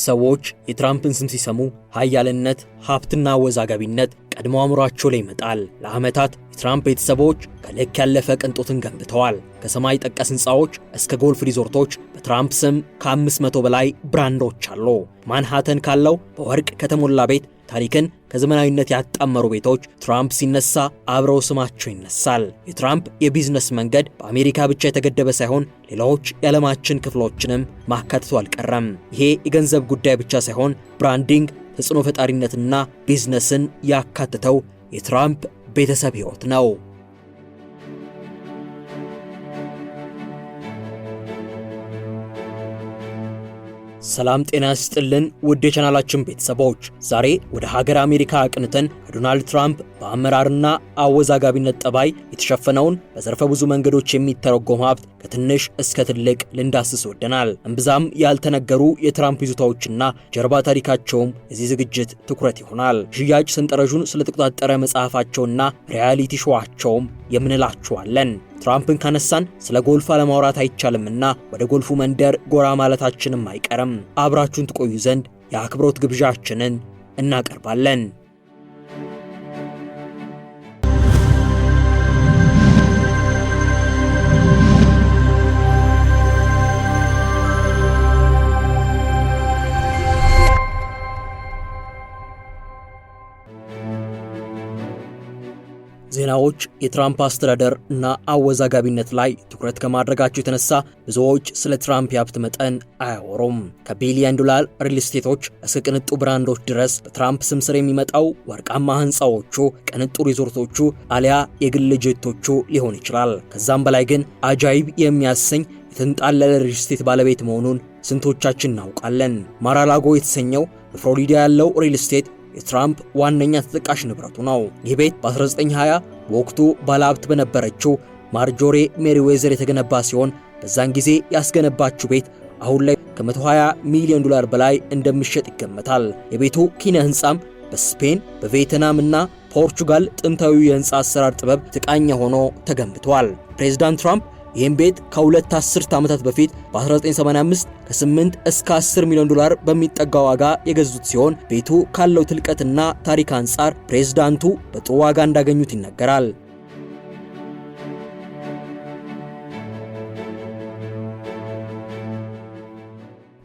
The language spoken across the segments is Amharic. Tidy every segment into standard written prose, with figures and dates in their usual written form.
ሰዎች የትራምፕን ስም ሲሰሙ ኃያልነት፣ ሀብትና አወዛጋቢነት ቀድሞ አእምሯቸው ላይ ይመጣል። ለዓመታት የትራምፕ ቤተሰቦች ከልክ ያለፈ ቅንጦትን ገንብተዋል። ከሰማይ ጠቀስ ሕንፃዎች እስከ ጎልፍ ሪዞርቶች በትራምፕ ስም ከ500 በላይ ብራንዶች አሉ። ማንሃተን ካለው በወርቅ ከተሞላ ቤት ታሪክን ከዘመናዊነት ያጣመሩ ቤቶች ትራምፕ ሲነሳ አብረው ስማቸው ይነሳል። የትራምፕ የቢዝነስ መንገድ በአሜሪካ ብቻ የተገደበ ሳይሆን ሌሎች የዓለማችን ክፍሎችንም ማካተቱ አልቀረም። ይሄ የገንዘብ ጉዳይ ብቻ ሳይሆን ብራንዲንግ፣ ተጽዕኖ ፈጣሪነትና ቢዝነስን ያካተተው የትራምፕ ቤተሰብ ሕይወት ነው። ሰላም ጤና ይስጥልን ውድ የቻናላችን ቤተሰቦች፣ ዛሬ ወደ ሀገር አሜሪካ አቅንተን ከዶናልድ ትራምፕ በአመራርና አወዛጋቢነት ጠባይ የተሸፈነውን በዘርፈ ብዙ መንገዶች የሚተረጎም ሀብት ከትንሽ እስከ ትልቅ ልንዳስስ ወደናል። እምብዛም ያልተነገሩ የትራምፕ ይዞታዎችና ጀርባ ታሪካቸውም የዚህ ዝግጅት ትኩረት ይሆናል። ሽያጭ ሰንጠረዡን ስለተቆጣጠረ መጽሐፋቸውና ሪያሊቲ ሾዋቸውም የምንላችኋለን። ትራምፕን ካነሳን ስለ ጎልፍ አለማውራት አይቻልምና ወደ ጎልፉ መንደር ጎራ ማለታችንም አይቀርም። አብራችሁን ትቆዩ ዘንድ የአክብሮት ግብዣችንን እናቀርባለን። ዜናዎች የትራምፕ አስተዳደር እና አወዛጋቢነት ላይ ትኩረት ከማድረጋቸው የተነሳ ብዙዎች ስለ ትራምፕ የሀብት መጠን አያወሩም። ከቢሊየን ዶላር ሪል ስቴቶች እስከ ቅንጡ ብራንዶች ድረስ በትራምፕ ስም ስር የሚመጣው ወርቃማ ህንፃዎቹ፣ ቅንጡ ሪዞርቶቹ አሊያ የግል ጄቶቹ ሊሆን ይችላል። ከዛም በላይ ግን አጃይብ የሚያሰኝ የተንጣለለ ሪል ስቴት ባለቤት መሆኑን ስንቶቻችን እናውቃለን? ማራላጎ የተሰኘው በፍሎሪዳ ያለው ሪል ስቴት የትራምፕ ዋነኛ ተጠቃሽ ንብረቱ ነው። ይህ ቤት በ1920 በወቅቱ ባለሀብት በነበረችው ማርጆሬ ሜሪዌዘር የተገነባ ሲሆን በዛን ጊዜ ያስገነባችው ቤት አሁን ላይ ከ120 ሚሊዮን ዶላር በላይ እንደሚሸጥ ይገመታል። የቤቱ ኪነ ህንፃም በስፔን በቪየትናም እና ፖርቹጋል ጥንታዊ የህንፃ አሰራር ጥበብ የተቃኘ ሆኖ ተገንብቷል። ፕሬዝዳንት ትራምፕ ይህም ቤት ከሁለት አስርት ዓመታት በፊት በ1985 ከ8 እስከ 10 ሚሊዮን ዶላር በሚጠጋ ዋጋ የገዙት ሲሆን ቤቱ ካለው ትልቀትና ታሪክ አንጻር ፕሬዝዳንቱ በጥሩ ዋጋ እንዳገኙት ይነገራል።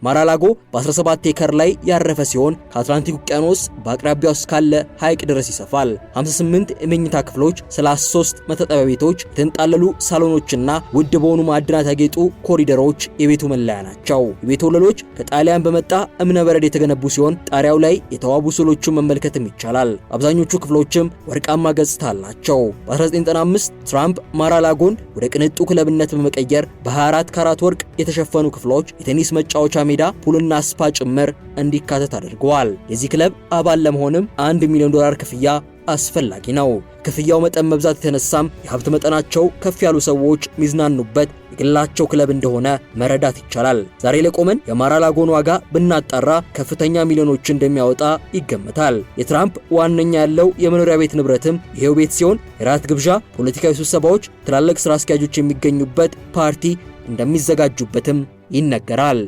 ማራላጎ በ17 ኤከር ላይ ያረፈ ሲሆን ከአትላንቲክ ውቅያኖስ በአቅራቢያው እስካለ ሐይቅ ድረስ ይሰፋል። 58 የመኝታ ክፍሎች፣ 33 መታጠቢያ ቤቶች፣ የተንጣለሉ ሳሎኖችና ውድ በሆኑ ማዕድናት ያጌጡ ኮሪደሮች የቤቱ መለያ ናቸው። የቤቱ ወለሎች ከጣሊያን በመጣ እብነ በረድ የተገነቡ ሲሆን ጣሪያው ላይ የተዋቡ ስዕሎችን መመልከትም ይቻላል። አብዛኞቹ ክፍሎችም ወርቃማ ገጽታ አላቸው። በ1995 ትራምፕ ማራላጎን ወደ ቅንጡ ክለብነት በመቀየር በ24 ካራት ወርቅ የተሸፈኑ ክፍሎች፣ የቴኒስ መጫወቻ ሜዳ፣ ፑልና ስፓ ጭምር እንዲካተት አድርገዋል። የዚህ ክለብ አባል ለመሆንም $1 ሚሊዮን ክፍያ አስፈላጊ ነው። ክፍያው መጠን መብዛት የተነሳም የሀብት መጠናቸው ከፍ ያሉ ሰዎች ሚዝናኑበት የግላቸው ክለብ እንደሆነ መረዳት ይቻላል። ዛሬ ለቆመን የማራላጎን ዋጋ ብናጣራ ከፍተኛ ሚሊዮኖች እንደሚያወጣ ይገመታል። የትራምፕ ዋነኛ ያለው የመኖሪያ ቤት ንብረትም ይሄው ቤት ሲሆን የራት ግብዣ፣ ፖለቲካዊ ስብሰባዎች፣ ትላልቅ ስራ አስኪያጆች የሚገኙበት ፓርቲ እንደሚዘጋጁበትም ይነገራል።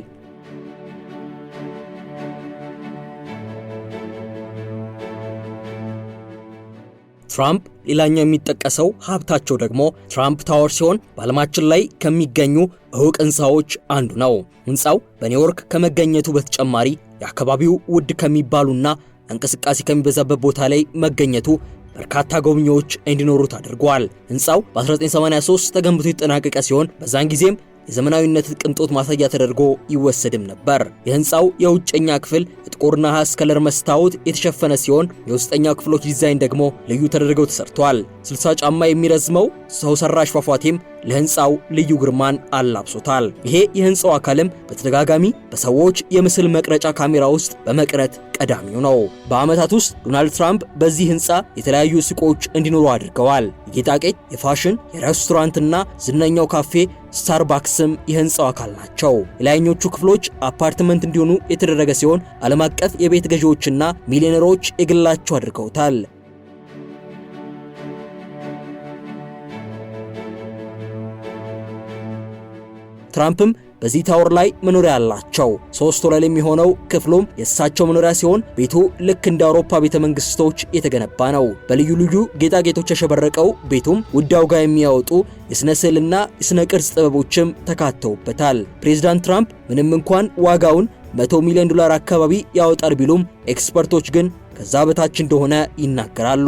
ትራምፕ ሌላኛው የሚጠቀሰው ሀብታቸው ደግሞ ትራምፕ ታወር ሲሆን በዓለማችን ላይ ከሚገኙ እውቅ ህንፃዎች አንዱ ነው። ህንፃው በኒውዮርክ ከመገኘቱ በተጨማሪ የአካባቢው ውድ ከሚባሉና እንቅስቃሴ ከሚበዛበት ቦታ ላይ መገኘቱ በርካታ ጎብኚዎች እንዲኖሩት አድርጓል። ህንፃው በ1983 ተገንብቶ የተጠናቀቀ ሲሆን በዛን ጊዜም የዘመናዊነት ቅንጦት ማሳያ ተደርጎ ይወሰድም ነበር። የህንፃው የውጨኛ ክፍል ጥቁር ነሐስ ከለር መስታወት የተሸፈነ ሲሆን የውስጠኛው ክፍሎች ዲዛይን ደግሞ ልዩ ተደርገው ተሰርቷል። 60 ጫማ የሚረዝመው ሰው ሰራሽ ፏፏቴም ለህንፃው ልዩ ግርማን አላብሶታል። ይሄ የህንፃው አካልም በተደጋጋሚ በሰዎች የምስል መቅረጫ ካሜራ ውስጥ በመቅረት ቀዳሚው ነው። በዓመታት ውስጥ ዶናልድ ትራምፕ በዚህ ህንፃ የተለያዩ ሱቆች እንዲኖሩ አድርገዋል። የጌጣጌጥ፣ የፋሽን፣ የሬስቶራንትና ዝነኛው ካፌ ስታርባክስም የህንፃው አካል ናቸው። የላይኞቹ ክፍሎች አፓርትመንት እንዲሆኑ የተደረገ ሲሆን ዓለም አቀፍ የቤት ገዢዎችና ሚሊዮነሮች የግላቸው አድርገውታል። ትራምፕም በዚህ ታወር ላይ መኖሪያ አላቸው። 3 ወለል የሚሆነው ክፍሉም የእሳቸው መኖሪያ ሲሆን ቤቱ ልክ እንደ አውሮፓ ቤተመንግስቶች የተገነባ ነው። በልዩ ልዩ ጌጣጌጦች ያሸበረቀው ቤቱም ውድ ዋጋ የሚያወጡ የስነ ስዕልና የስነ ቅርጽ ጥበቦችም ተካተውበታል። ፕሬዝዳንት ትራምፕ ምንም እንኳን ዋጋውን $100 ሚሊዮን አካባቢ ያወጣል ቢሉም ኤክስፐርቶች ግን ከዛ በታች እንደሆነ ይናገራሉ።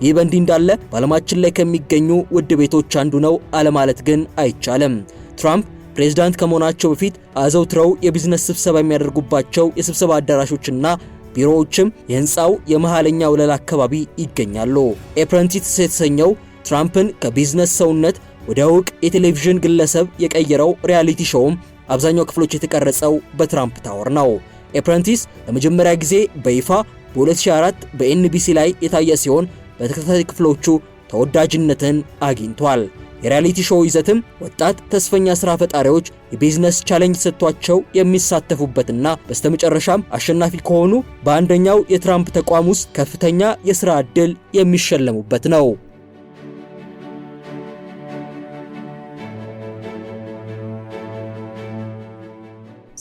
ይህ በእንዲህ እንዳለ በዓለማችን ላይ ከሚገኙ ውድ ቤቶች አንዱ ነው አለማለት ግን አይቻልም። ትራምፕ ፕሬዝዳንት ከመሆናቸው በፊት አዘውትረው የቢዝነስ ስብሰባ የሚያደርጉባቸው የስብሰባ አዳራሾችና ቢሮዎችም የህንፃው የመሃለኛ ወለል አካባቢ ይገኛሉ። ኤፕረንቲስ የተሰኘው ትራምፕን ከቢዝነስ ሰውነት ወደ እውቅ የቴሌቪዥን ግለሰብ የቀየረው ሪያሊቲ ሾውም አብዛኛው ክፍሎች የተቀረጸው በትራምፕ ታወር ነው። ኤፕረንቲስ ለመጀመሪያ ጊዜ በይፋ በ2004 በኤንቢሲ ላይ የታየ ሲሆን በተከታታይ ክፍሎቹ ተወዳጅነትን አግኝቷል። የሪያሊቲ ሾው ይዘትም ወጣት ተስፈኛ ስራ ፈጣሪዎች የቢዝነስ ቻሌንጅ ሰጥቷቸው የሚሳተፉበትና በስተመጨረሻም አሸናፊ ከሆኑ በአንደኛው የትራምፕ ተቋም ውስጥ ከፍተኛ የሥራ ዕድል የሚሸለሙበት ነው።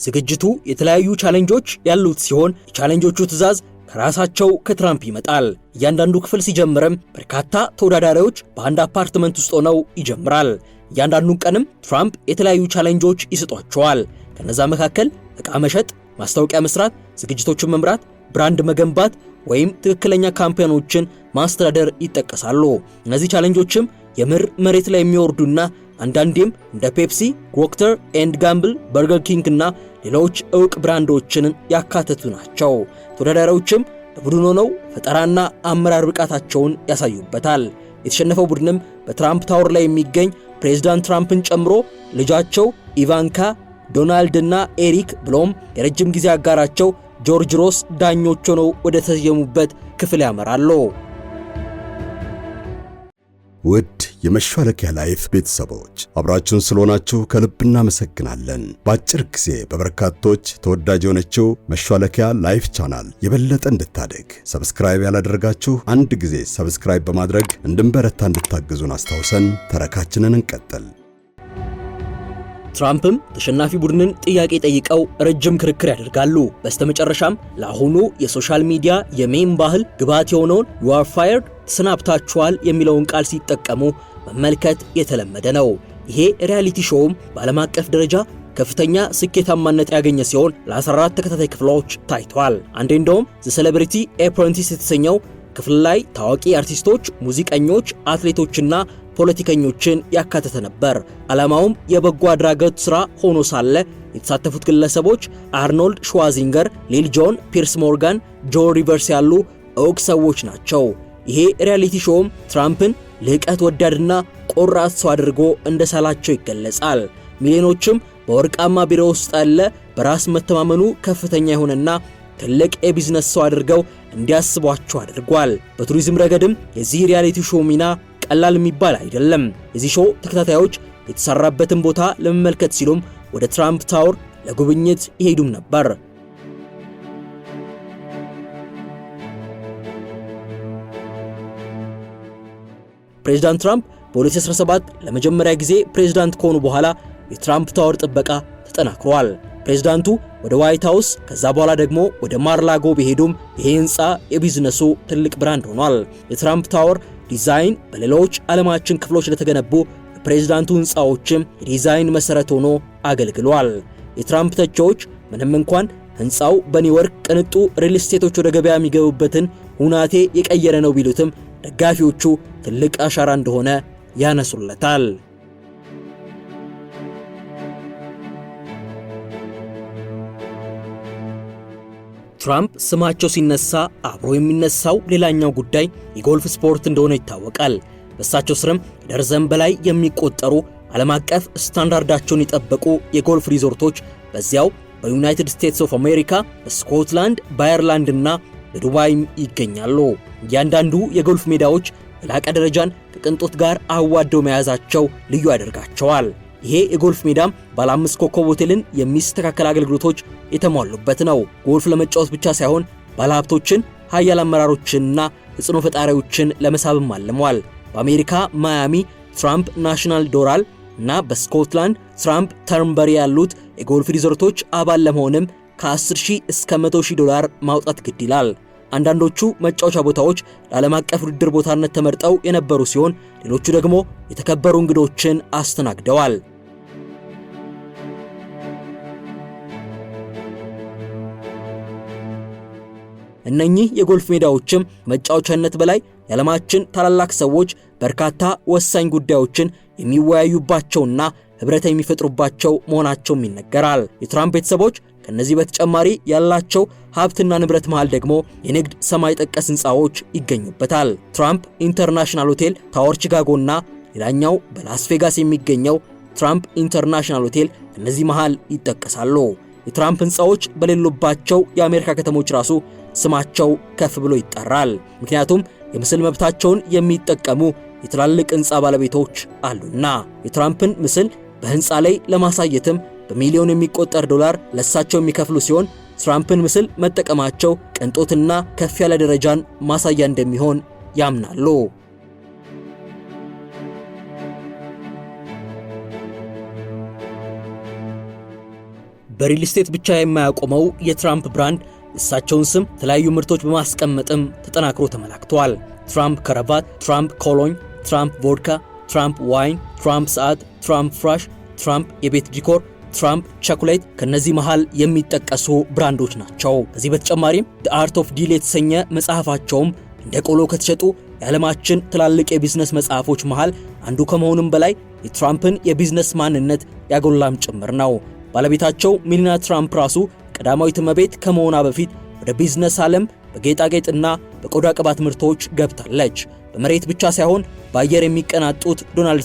ዝግጅቱ የተለያዩ ቻሌንጆች ያሉት ሲሆን የቻሌንጆቹ ትዕዛዝ ከራሳቸው ከትራምፕ ይመጣል። እያንዳንዱ ክፍል ሲጀምርም በርካታ ተወዳዳሪዎች በአንድ አፓርትመንት ውስጥ ሆነው ይጀምራል። እያንዳንዱን ቀንም ትራምፕ የተለያዩ ቻሌንጆች ይሰጧቸዋል። ከነዛ መካከል ዕቃ መሸጥ፣ ማስታወቂያ መስራት፣ ዝግጅቶችን መምራት፣ ብራንድ መገንባት ወይም ትክክለኛ ካምፔኖችን ማስተዳደር ይጠቀሳሉ። እነዚህ ቻሌንጆችም የምር መሬት ላይ የሚወርዱና አንዳንዴም እንደ ፔፕሲ፣ ፕሮክተር ኤንድ ጋምብል፣ በርገር ኪንግ እና ሌሎች ዕውቅ ብራንዶችን ያካተቱ ናቸው። ተወዳዳሪዎችም በቡድን ሆነው ፈጠራና አመራር ብቃታቸውን ያሳዩበታል። የተሸነፈው ቡድንም በትራምፕ ታወር ላይ የሚገኝ ፕሬዝዳንት ትራምፕን ጨምሮ ልጃቸው ኢቫንካ፣ ዶናልድ እና ኤሪክ ብሎም የረጅም ጊዜ አጋራቸው ጆርጅ ሮስ ዳኞች ሆነው ወደ ተሰየሙበት ክፍል ያመራሉ። ውድ የመሿለኪያ ላይፍ ቤተሰቦች አብራችሁን ስለሆናችሁ ከልብ እናመሰግናለን። በአጭር ጊዜ በበርካቶች ተወዳጅ የሆነችው መሿለኪያ ላይፍ ቻናል የበለጠ እንድታደግ ሰብስክራይብ ያላደረጋችሁ አንድ ጊዜ ሰብስክራይብ በማድረግ እንድንበረታ እንድታግዙን አስታውሰን ተረካችንን እንቀጥል። ትራምፕም ተሸናፊ ቡድንን ጥያቄ ጠይቀው ረጅም ክርክር ያደርጋሉ። በስተመጨረሻም ለአሁኑ የሶሻል ሚዲያ የሜም ባህል ግብዓት የሆነውን you are fired ተሰናብታችኋል የሚለውን ቃል ሲጠቀሙ መመልከት የተለመደ ነው። ይሄ ሪያሊቲ ሾውም በዓለም አቀፍ ደረጃ ከፍተኛ ስኬታማነት ያገኘ ሲሆን ለ14 ተከታታይ ክፍሎች ታይቷል። አንዴ እንደውም ዘ ሴሌብሪቲ አፕሬንቲስ የተሰኘው ክፍል ላይ ታዋቂ አርቲስቶች፣ ሙዚቀኞች፣ አትሌቶችና ፖለቲከኞችን ያካተተ ነበር። ዓላማውም የበጎ አድራጎት ሥራ ሆኖ ሳለ የተሳተፉት ግለሰቦች አርኖልድ ሽዋዚንገር፣ ሊል ጆን፣ ፒርስ ሞርጋን፣ ጆን ሪቨርስ ያሉ ዕውቅ ሰዎች ናቸው። ይሄ ሪያሊቲ ሾውም ትራምፕን ልዕቀት ወዳድና ቆራጥ ሰው አድርጎ እንደሳላቸው ይገለጻል። ሚሊዮኖችም በወርቃማ ቢሮ ውስጥ ያለ በራስ መተማመኑ ከፍተኛ የሆነና ትልቅ የቢዝነስ ሰው አድርገው እንዲያስቧቸው አድርጓል። በቱሪዝም ረገድም የዚህ ሪያሊቲ ሾው ሚና ቀላል የሚባል አይደለም። የዚህ ሾው ተከታታዮች የተሰራበትን ቦታ ለመመልከት ሲሉም ወደ ትራምፕ ታወር ለጉብኝት ይሄዱም ነበር። ፕሬዝዳንት ትራምፕ በ2017 ለመጀመሪያ ጊዜ ፕሬዝዳንት ከሆኑ በኋላ የትራምፕ ታወር ጥበቃ ተጠናክሯል። ፕሬዝዳንቱ ወደ ዋይት ሃውስ ከዛ በኋላ ደግሞ ወደ ማርላጎ ቢሄዱም ይሄ ህንፃ የቢዝነሱ ትልቅ ብራንድ ሆኗል። የትራምፕ ታወር ዲዛይን በሌሎች ዓለማችን ክፍሎች ለተገነቡ የፕሬዝዳንቱ ህንፃዎችም የዲዛይን መሰረት ሆኖ አገልግሏል። የትራምፕ ተቺዎች ምንም እንኳን ህንፃው በኒውዮርክ ቅንጡ ሪል ስቴቶች ወደ ገበያ የሚገቡበትን ሁናቴ የቀየረ ነው ቢሉትም ደጋፊዎቹ ትልቅ አሻራ እንደሆነ ያነሱለታል። ትራምፕ ስማቸው ሲነሳ አብሮ የሚነሳው ሌላኛው ጉዳይ የጎልፍ ስፖርት እንደሆነ ይታወቃል። በእሳቸው ስርም ደርዘን በላይ የሚቆጠሩ ዓለም አቀፍ ስታንዳርዳቸውን የጠበቁ የጎልፍ ሪዞርቶች በዚያው በዩናይትድ ስቴትስ ኦፍ አሜሪካ፣ በስኮትላንድ፣ በአየርላንድ እና በዱባይም ይገኛሉ። እያንዳንዱ የጎልፍ ሜዳዎች የላቀ ደረጃን ከቅንጦት ጋር አዋደው መያዛቸው ልዩ ያደርጋቸዋል። ይሄ የጎልፍ ሜዳም ባለ 5 ኮከብ ሆቴልን የሚስተካከል አገልግሎቶች የተሟሉበት ነው። ጎልፍ ለመጫወት ብቻ ሳይሆን ባለሀብቶችን፣ ሀያል አመራሮችንና ተጽዕኖ ፈጣሪዎችን ለመሳብም አልሟል። በአሜሪካ ማያሚ ትራምፕ ናሽናል ዶራል እና በስኮትላንድ ትራምፕ ተርንበሪ ያሉት የጎልፍ ሪዞርቶች አባል ለመሆንም ከ10,000 እስከ 100,000 ዶላር ማውጣት ግድ ይላል። አንዳንዶቹ መጫወቻ ቦታዎች ለዓለም አቀፍ ውድድር ቦታነት ተመርጠው የነበሩ ሲሆን ሌሎቹ ደግሞ የተከበሩ እንግዶችን አስተናግደዋል። እነኚህ የጎልፍ ሜዳዎችም መጫወቻነት በላይ የዓለማችን ታላላቅ ሰዎች በርካታ ወሳኝ ጉዳዮችን የሚወያዩባቸውና ህብረት የሚፈጥሩባቸው መሆናቸውም ይነገራል። የትራምፕ ቤተሰቦች ከነዚህ በተጨማሪ ያላቸው ሀብትና ንብረት መሃል ደግሞ የንግድ ሰማይ ጠቀስ ህንፃዎች ይገኙበታል። ትራምፕ ኢንተርናሽናል ሆቴል ታወር ቺካጎና ሌላኛው በላስ ቬጋስ የሚገኘው ትራምፕ ኢንተርናሽናል ሆቴል ከነዚህ መሃል ይጠቀሳሉ። የትራምፕ ህንፃዎች በሌሉባቸው የአሜሪካ ከተሞች ራሱ ስማቸው ከፍ ብሎ ይጠራል። ምክንያቱም የምስል መብታቸውን የሚጠቀሙ የትላልቅ ህንፃ ባለቤቶች አሉና። የትራምፕን ምስል በህንፃ ላይ ለማሳየትም በሚሊዮን የሚቆጠር ዶላር ለሳቸው የሚከፍሉ ሲሆን ትራምፕን ምስል መጠቀማቸው ቅንጦትና ከፍ ያለ ደረጃን ማሳያ እንደሚሆን ያምናሉ። በሪል ስቴት ብቻ የማያቆመው የትራምፕ ብራንድ እሳቸውን ስም የተለያዩ ምርቶች በማስቀመጥም ተጠናክሮ ተመላክቷል። ትራምፕ ከረባት፣ ትራምፕ ኮሎኝ፣ ትራምፕ ቮድካ፣ ትራምፕ ዋይን፣ ትራምፕ ሰዓት፣ ትራምፕ ፍራሽ፣ ትራምፕ የቤት ዲኮር፣ ትራምፕ ቸኮሌት ከነዚህ መሃል የሚጠቀሱ ብራንዶች ናቸው። ከዚህ በተጨማሪም The Art of Deal የተሰኘ መጽሐፋቸውም እንደ ቆሎ ከተሸጡ የዓለማችን ትላልቅ የቢዝነስ መጽሐፎች መሃል አንዱ ከመሆኑም በላይ የትራምፕን የቢዝነስ ማንነት ያጎላም ጭምር ነው። ባለቤታቸው ሚሊና ትራምፕ ራሱ ቀዳማዊት እመቤት ከመሆኗ በፊት ወደ ቢዝነስ ዓለም በጌጣጌጥና በቆዳ ቅባት ምርቶች ገብታለች። በመሬት ብቻ ሳይሆን በአየር የሚቀናጡት ዶናልድ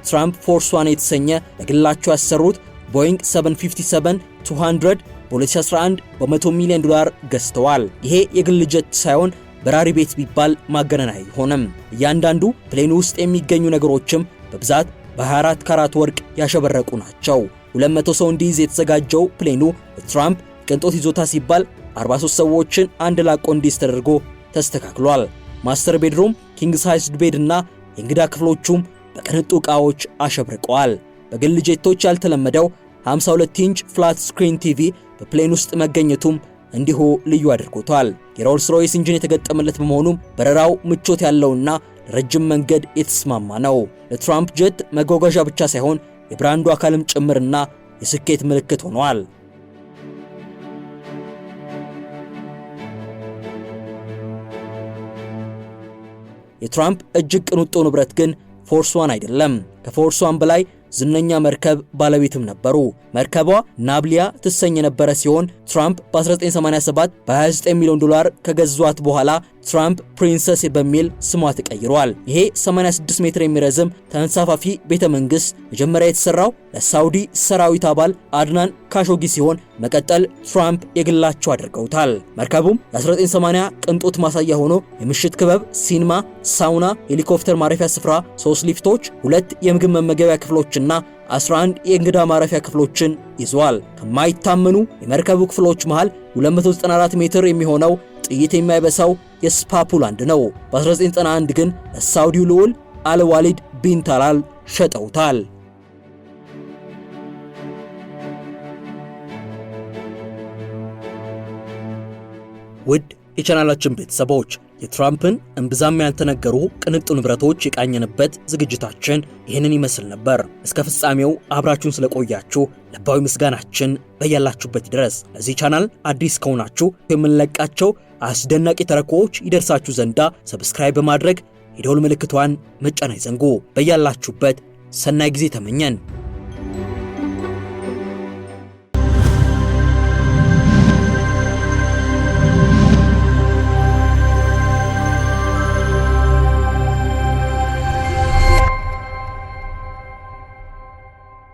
ትራምፕ ፎርስ ዋን የተሰኘ ለግላቸው ያሰሩት ቦይንግ 757-200 በ2011 በ100 ሚሊዮን ዶላር ገዝተዋል። ይሄ የግል ጀት ሳይሆን በራሪ ቤት ቢባል ማገነን አይሆንም። እያንዳንዱ ፕሌኑ ውስጥ የሚገኙ ነገሮችም በብዛት በ24 ካራት ወርቅ ያሸበረቁ ናቸው። 200 ሰው እንዲይዝ የተዘጋጀው ፕሌኑ ትራምፕ ቅንጦት ይዞታ ሲባል 43 ሰዎችን አንድ ላቆ እንዲይዝ ተደርጎ ተስተካክሏል። ማስተር ቤድሩም፣ ኪንግ ሳይዝድ ቤድ እና የእንግዳ ክፍሎቹም በቅንጡ ዕቃዎች አሸብርቀዋል። በግል ጄቶች ያልተለመደው 52 ኢንች ፍላት ስክሪን ቲቪ በፕሌን ውስጥ መገኘቱም እንዲሁ ልዩ አድርጎታል። የሮልስ ሮይስ ኢንጂን የተገጠመለት በመሆኑም በረራው ምቾት ያለውና ለረጅም መንገድ የተስማማ ነው። ለትራምፕ ጀት መጓጓዣ ብቻ ሳይሆን የብራንዱ አካልም ጭምርና የስኬት ምልክት ሆኗል። የትራምፕ እጅግ ቅንጡ ንብረት ግን ፎርስ ዋን አይደለም። ከፎርስ ዋን በላይ ዝነኛ መርከብ ባለቤትም ነበሩ። መርከቧ ናብሊያ ትሰኝ የነበረ ሲሆን ትራምፕ በ1987 በ29 ሚሊዮን ዶላር ከገዟት በኋላ ትራምፕ ፕሪንሰስ በሚል ስሟ ተቀይሯል። ይሄ 86 ሜትር የሚረዝም ተንሳፋፊ ቤተ መንግስት መጀመሪያ የተሰራው ለሳውዲ ሰራዊት አባል አድናን ካሾጊ ሲሆን መቀጠል ትራምፕ የግላቸው አድርገውታል። መርከቡም የ1980 ቅንጦት ማሳያ ሆኖ የምሽት ክበብ፣ ሲኒማ፣ ሳውና፣ ሄሊኮፕተር ማረፊያ ስፍራ፣ 3 ሊፍቶች፣ 2 የምግብ መመገቢያ ክፍሎችና 11 የእንግዳ ማረፊያ ክፍሎችን ይዟል። ከማይታመኑ የመርከቡ ክፍሎች መሃል 294 ሜትር የሚሆነው ጥይት የማይበሳው የስፓ ፑል አንድ ነው። በ1991 ግን ለሳውዲው ልዑል አልዋሊድ ቢን ታላል ሸጠውታል። ውድ የቻናላችን ቤተሰቦች የትራምፕን እምብዛም ያልተነገሩ ቅንጡ ንብረቶች የቃኘንበት ዝግጅታችን ይህንን ይመስል ነበር። እስከ ፍጻሜው አብራችሁን ስለቆያችሁ ልባዊ ምስጋናችን በያላችሁበት ድረስ። ለዚህ ቻናል አዲስ ከሆናችሁ የምንለቃቸው አስደናቂ ተረኮዎች ይደርሳችሁ ዘንዳ ሰብስክራይብ በማድረግ የደወል ምልክቷን መጫን አይዘንጉ። በያላችሁበት ሰናይ ጊዜ ተመኘን።